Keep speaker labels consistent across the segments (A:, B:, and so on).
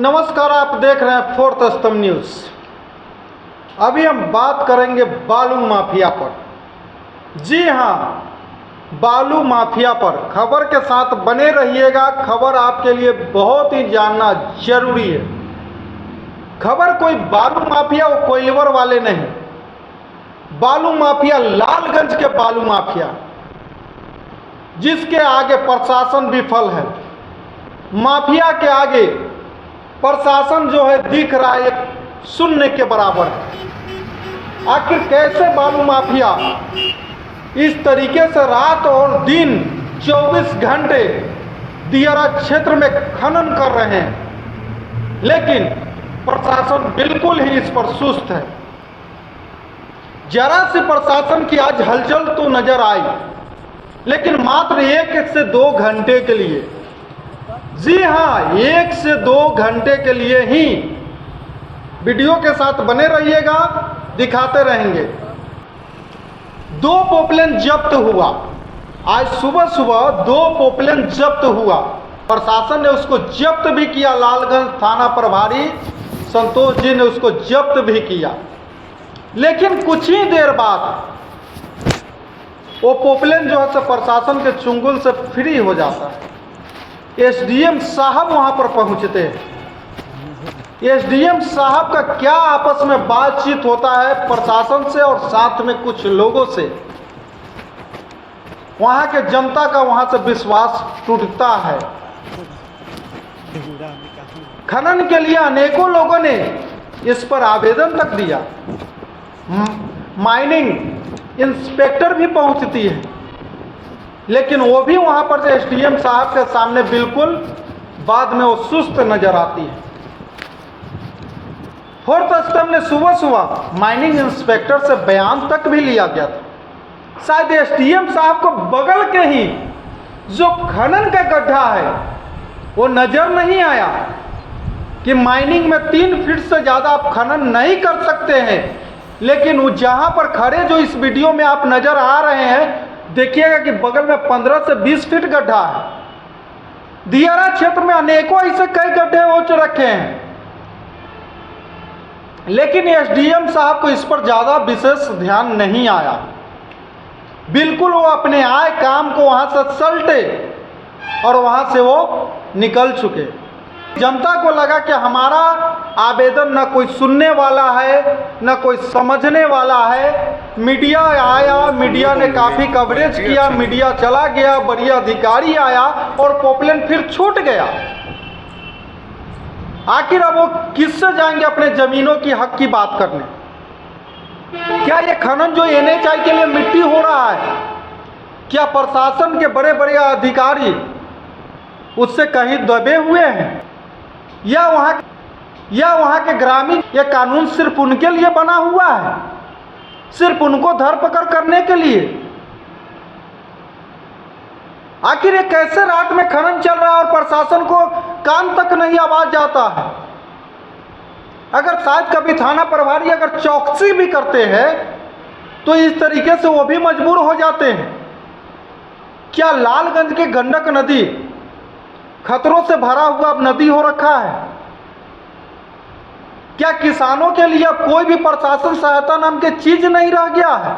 A: नमस्कार, आप देख रहे हैं फोर्थ स्तंभ न्यूज। अभी हम बात करेंगे बालू माफिया पर। जी हाँ, बालू माफिया पर खबर के साथ बने रहिएगा। खबर आपके लिए बहुत ही जानना जरूरी है। खबर कोई बालू माफिया और कोइलवर वाले नहीं, बालू माफिया लालगंज के बालू माफिया, जिसके आगे प्रशासन विफल है। माफिया के आगे प्रशासन जो है दिख रहा है एक शून्य के बराबर है। आखिर कैसे बालू माफिया इस तरीके से रात और दिन 24 घंटे दियारा क्षेत्र में खनन कर रहे हैं, लेकिन प्रशासन बिल्कुल ही इस पर सुस्त है। जरा सी प्रशासन की आज हलचल तो नजर आई, लेकिन मात्र 1 से 2 घंटे के लिए, जी हाँ 1 से 2 घंटे के लिए ही। वीडियो के साथ बने रहिएगा, दिखाते रहेंगे। 2 पोपलेन जब्त हुआ। आज सुबह सुबह 2 पोपलेन जब्त हुआ। प्रशासन ने उसको जब्त भी किया। लालगंज थाना प्रभारी संतोष जी ने उसको जब्त भी किया, लेकिन कुछ ही देर बाद वो पोपलेन जो है प्रशासन के चुंगल से फ्री हो जाता है। एसडीएम साहब वहां पर पहुंचते हैं। एसडीएम साहब का क्या आपस में बातचीत होता है प्रशासन से और साथ में कुछ लोगों से, वहां के जनता का वहां से विश्वास टूटता है। खनन के लिए अनेकों लोगों ने इस पर आवेदन तक दिया। माइनिंग इंस्पेक्टर भी पहुंचती है, लेकिन वो भी वहां पर एसडीएम साहब के सामने बिल्कुल बाद में वो सुस्त नजर आती है। फोर्थ स्तंभ ने सुबह सुबह माइनिंग इंस्पेक्टर से बयान तक भी लिया गया था। शायद एसडीएम साहब को बगल के ही जो खनन का गड्ढा है वो नजर नहीं आया कि माइनिंग में 3 फीट से ज्यादा आप खनन नहीं कर सकते हैं। लेकिन वो जहां पर खड़े जो इस वीडियो में आप नजर आ रहे हैं, देखिएगा कि बगल में 15 से 20 फीट गड्ढा है। दियारा क्षेत्र में अनेकों ऐसे कई गड्ढे हो रखे हैं, लेकिन एसडीएम साहब को इस पर ज्यादा विशेष ध्यान नहीं आया। बिल्कुल वो अपने आए काम को वहां से सलटे और वहां से वो निकल चुके। जनता को लगा कि हमारा आवेदन न कोई सुनने वाला है न कोई समझने वाला है। मीडिया आया, मीडिया ने काफ़ी कवरेज किया, मीडिया चला गया, बड़े अधिकारी आया और पोपलेन फिर छूट गया। आखिर अब वो किससे जाएंगे अपने जमीनों की हक की बात करने? क्या ये खनन जो एनएचआई के लिए मिट्टी हो रहा है, क्या प्रशासन के बड़े बड़े अधिकारी उससे कहीं दबे हुए हैं, या वहां के ग्रामीण ये कानून सिर्फ उनके लिए बना हुआ है, सिर्फ उनको धरपकड़ करने के लिए? आखिर ये कैसे रात में खनन चल रहा है और प्रशासन को कान तक नहीं आवाज जाता है? अगर शायद कभी थाना प्रभारी अगर चौकसी भी करते हैं तो इस तरीके से वो भी मजबूर हो जाते हैं। क्या लालगंज की गंडक नदी खतरों से भरा हुआ नदी हो रखा है? क्या किसानों के लिए अब कोई भी प्रशासन सहायता नाम की चीज नहीं रह गया है?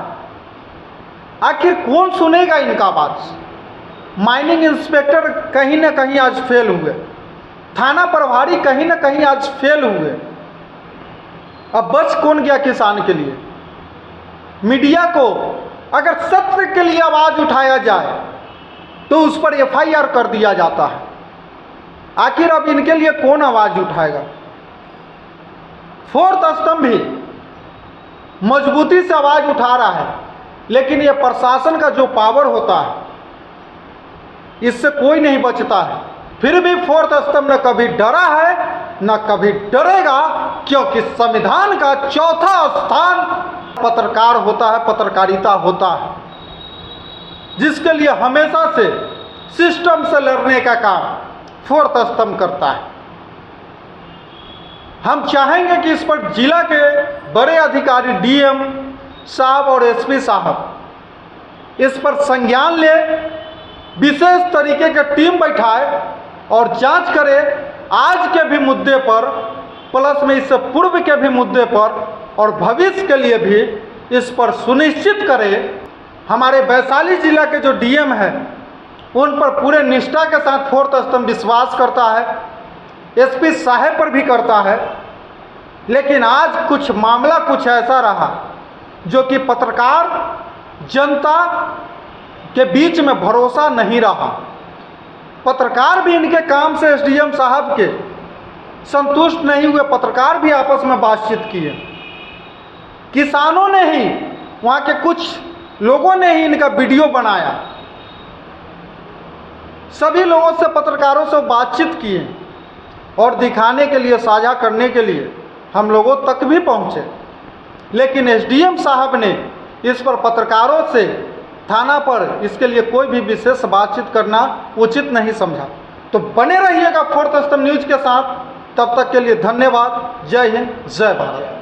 A: आखिर कौन सुनेगा इनका बात? माइनिंग इंस्पेक्टर कहीं ना कहीं आज फेल हुए, थाना प्रभारी कहीं ना कहीं आज फेल हुए। अब बच कौन गया किसान के लिए? मीडिया को अगर सत्य के लिए आवाज उठाया जाए तो उस पर एफआईआर कर दिया जाता है। आखिर अब इनके लिए कौन आवाज उठाएगा? फोर्थ स्तंभ भी मजबूती से आवाज उठा रहा है, लेकिन यह प्रशासन का जो पावर होता है इससे कोई नहीं बचता है। फिर भी फोर्थ स्तंभ न कभी डरा है न कभी डरेगा, क्योंकि संविधान का चौथा स्थान पत्रकार होता है, पत्रकारिता होता है, जिसके लिए हमेशा से सिस्टम से लड़ने का काम फोर्थ स्तंभ करता है। हम चाहेंगे कि इस पर जिला के बड़े अधिकारी डीएम साहब और एसपी साहब इस पर संज्ञान ले, विशेष तरीके की टीम बैठाए और जांच करे आज के भी मुद्दे पर, प्लस में इससे पूर्व के भी मुद्दे पर और भविष्य के लिए भी इस पर सुनिश्चित करें। हमारे वैशाली जिला के जो डीएम है उन पर पूरे निष्ठा के साथ फोर्थ स्तंभ विश्वास करता है, एसपी साहब पर भी करता है, लेकिन आज कुछ मामला कुछ ऐसा रहा जो कि पत्रकार जनता के बीच में भरोसा नहीं रहा। पत्रकार भी इनके काम से एसडीएम साहब के संतुष्ट नहीं हुए, पत्रकार भी आपस में बातचीत किए, किसानों ने ही, वहाँ के कुछ लोगों ने ही इनका वीडियो बनाया, सभी लोगों से, पत्रकारों से बातचीत किए और दिखाने के लिए, साझा करने के लिए हम लोगों तक भी पहुँचे, लेकिन एसडीएम साहब ने इस पर पत्रकारों से, थाना पर इसके लिए कोई भी विशेष बातचीत करना उचित नहीं समझा। तो बने रहिएगा फोर्थ स्तंभ न्यूज के साथ। तब तक के लिए धन्यवाद। जय हिंद, जय भारत।